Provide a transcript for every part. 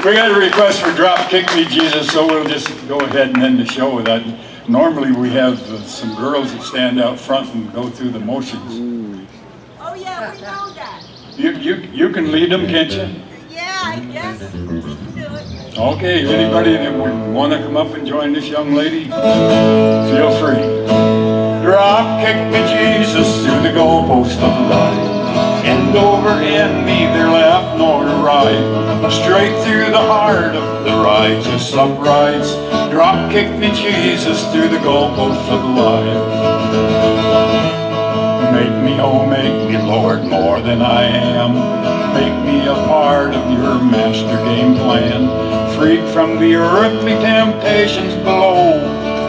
We got a request for Drop Kick Me Jesus, so we'll just go ahead and end the show with that. Normally we have some girls that stand out front and go through the motions. Oh yeah, we know that. You can lead them, can't you? Yeah, I guess. Do it. Okay, anybody that would want to come up and join this young lady, feel free. Drop kick me Jesus through the goalpost of life. End over end, neither left nor right. Straight through the heart of the righteous uprights. Drop kick me Jesus through the goalpost of life. Make me, oh make me Lord more than I am. Make me a part of your master game plan. Freed from the earthly temptations below.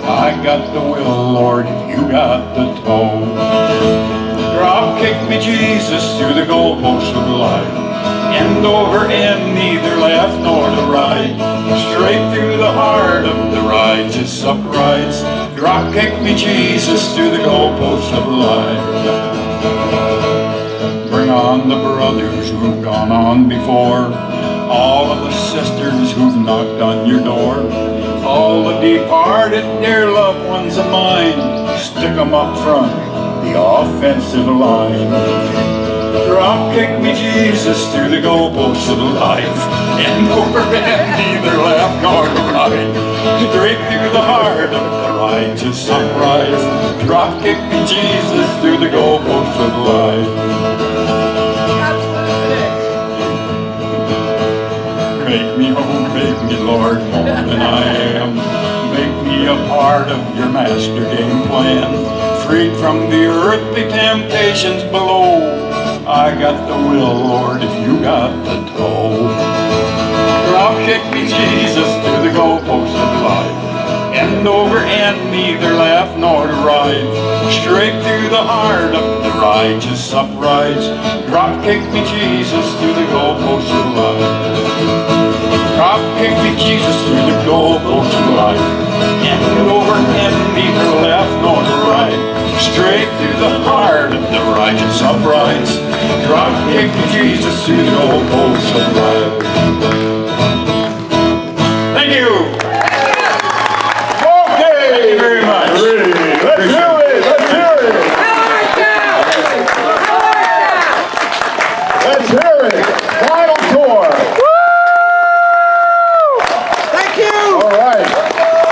I got the will, Lord, if you got the toe. Drop kick me Jesus through the goalpost of life. End over end, neither left nor to right. Straight through the heart of the righteous uprights. Drop kick me Jesus through the goalpost of life. Bring on the brothers who've gone on before. All of the sisters who've knocked on your door. All the departed dear loved ones of mine. Stick 'em up front, the offensive line. Drop kick me Jesus through the goalposts of life. End over end, neither left nor right. Straight through the heart of the righteous upright. Drop kick me Jesus through the goalposts of life. Make me, oh make me Lord more than I am. Make me a part of your master game plan. Freed from the earthly temptations below. I got the will, Lord, if you got the toe. Drop kick me Jesus through the goalposts of life. End over end, neither left nor to right. Straight through the heart of the righteous uprights. Drop kick me Jesus through the goalposts of life. Drop kick me Jesus through the goalposts of life. End over end, neither left nor to right. Straight through the heart of the righteous uprights. Drop kick me Jesus through the goalposts of life. Thank you. Okay. Thank you very much. Let's do it. Let's hear it. Let's hear it. Final tour. Thank you! All right.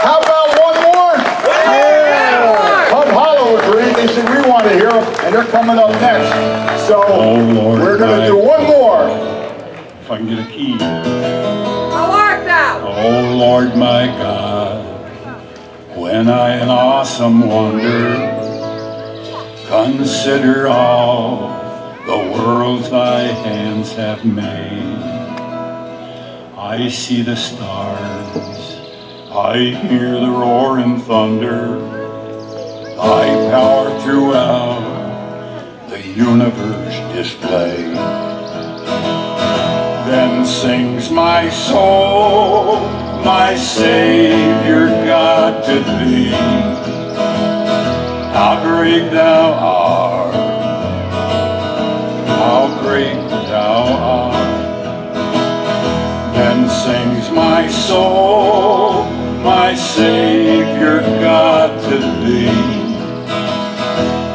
How about one more? Yeah. Pub Hollow agreed. They said we want to hear them, and they're coming up next. So Lord, we're going to do one more. If I can get a key. How art thou? Oh Lord my God, when I in awesome wonder consider all the worlds thy hands have made, I see the stars, I hear the roaring thunder, thy power throughout the universe displayed. Then sings my soul, my Savior God to thee. How great thou art, how great thou art. Then sings my soul, my Savior God to thee.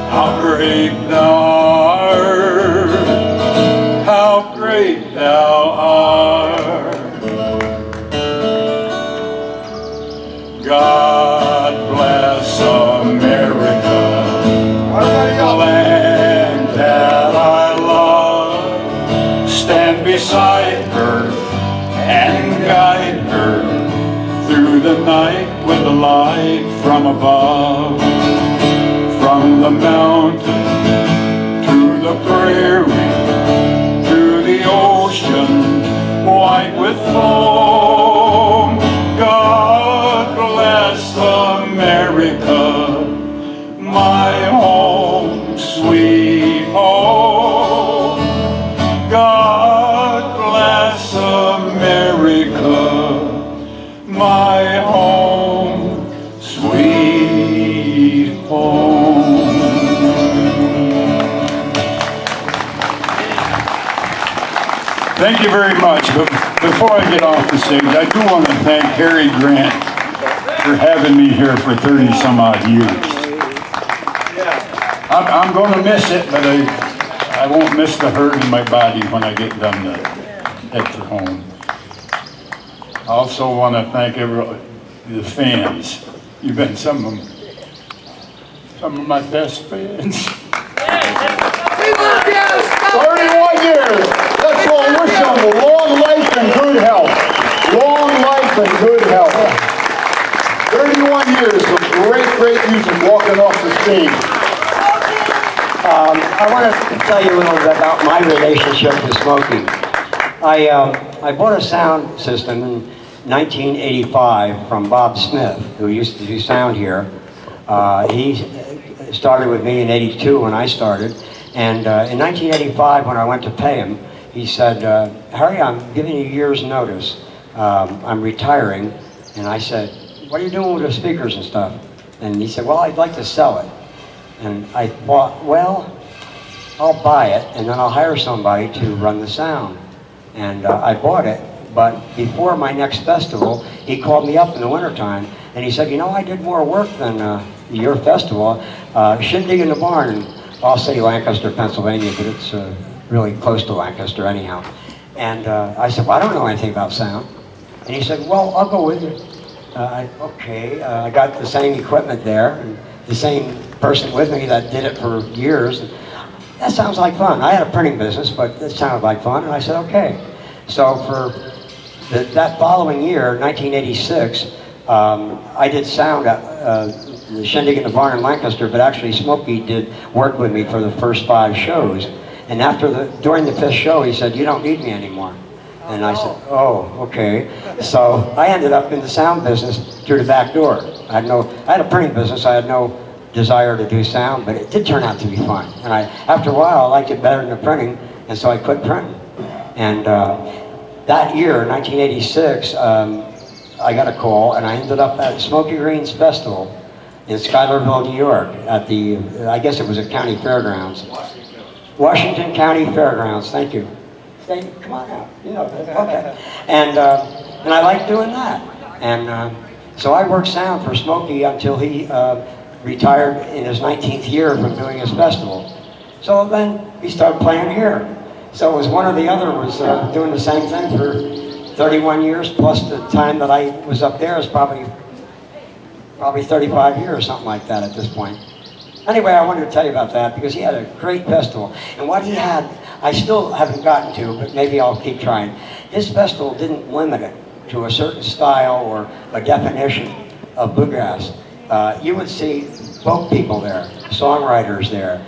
How great thou art, how great thou art. God bless America, the land that I love. Stand beside her and guide her through the night with the light from above. From the mountain to the prairie, through the ocean white with foam. God bless America, my home, sweet home. God bless America, my home, sweet home. Thank you very much. Before I get off the stage, I do want to thank Harry Grant for having me here for 30 some odd years. I'm going to miss it, but I won't miss the hurt in my body when I get done at the home. I also want to thank the fans. You've been some of my best fans. We love you. 31 years. Let's all wish them long life and good health. Long life and good health. 31 years of great music walking off the stage. I want to tell you a little bit about my relationship with Smokey. I bought a sound system in 1985 from Bob Smith, who used to do sound here. He started with me in '82 when I started, and in 1985 when I went to pay him, he said, Harry, I'm giving you a year's notice. I'm retiring. And I said, what are you doing with the speakers and stuff? And he said, well, I'd like to sell it. And I thought, well, I'll buy it and then I'll hire somebody to run the sound. And I bought it, but before my next festival, he called me up in the wintertime and he said, you know, I did more work than your festival. Shindig in the Barn, I'll say Lancaster, Pennsylvania, but it's really close to Lancaster anyhow. And I said, well, I don't know anything about sound. And he said, well, I'll go with you. Okay, I got the same equipment there, and the same person with me that did it for years. That sounds like fun. I had a printing business, but it sounded like fun, and I said, okay. So for that following year, 1986, I did sound at the Shindig in the Barn in Lancaster, but actually Smokey did work with me for the first 5 shows. And during the 5th show, he said, you don't need me anymore. And I said, oh, okay. So I ended up in the sound business through the back door. I had a printing business. I had no desire to do sound, but it did turn out to be fun. And after a while, I liked it better than the printing, and so I quit printing. And that year, 1986, I got a call, and I ended up at Smokey Greene's festival in Schuylerville, New York, at I guess it was at County Fairgrounds. Washington County Fairgrounds, thank you. Come on out, you know, okay. And I liked doing that. And so I worked sound for Smokey until he retired in his 19th year from doing his festival. So then he started playing here. So it was one or the other was doing the same thing for 31 years, plus the time that I was up there is probably 35 years, something like that at this point. Anyway, I wanted to tell you about that because he had a great festival. And what he had, I still haven't gotten to, but maybe I'll keep trying. His festival didn't limit it to a certain style or a definition of bluegrass. You would see folk people there, songwriters there,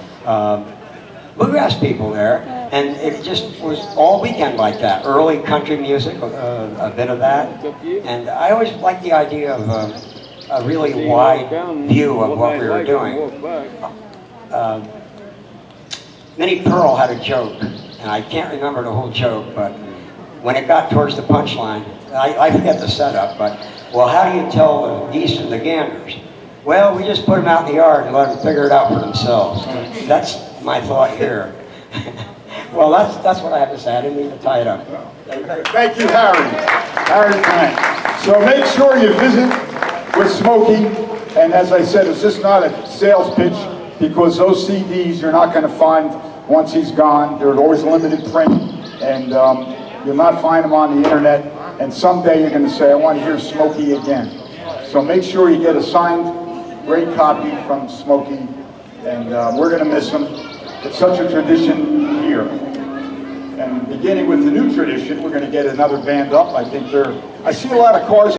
bluegrass people there, and it just was all weekend like that. Early country music, a bit of that. And I always liked the idea of a really wide view of what we were doing. Minnie Pearl had a joke, and I can't remember the whole joke, but when it got towards the punchline, I forget the setup, but, well, how do you tell the geese from the ganders? Well, we just put them out in the yard and let them figure it out for themselves. That's my thought here. Well, that's what I have to say. I didn't mean to tie it up. Thank you, Harry. Harry Grant. So make sure you visit with Smokey, and as I said, it's just not a sales pitch because those CDs you're not going to find once he's gone. They're always limited print, and you'll not find them on the internet. And someday you're going to say, I want to hear Smokey again. So make sure you get a signed, great copy from Smokey, and we're going to miss him. It's such a tradition here. And beginning with the new tradition, we're going to get another band up. I see a lot of cars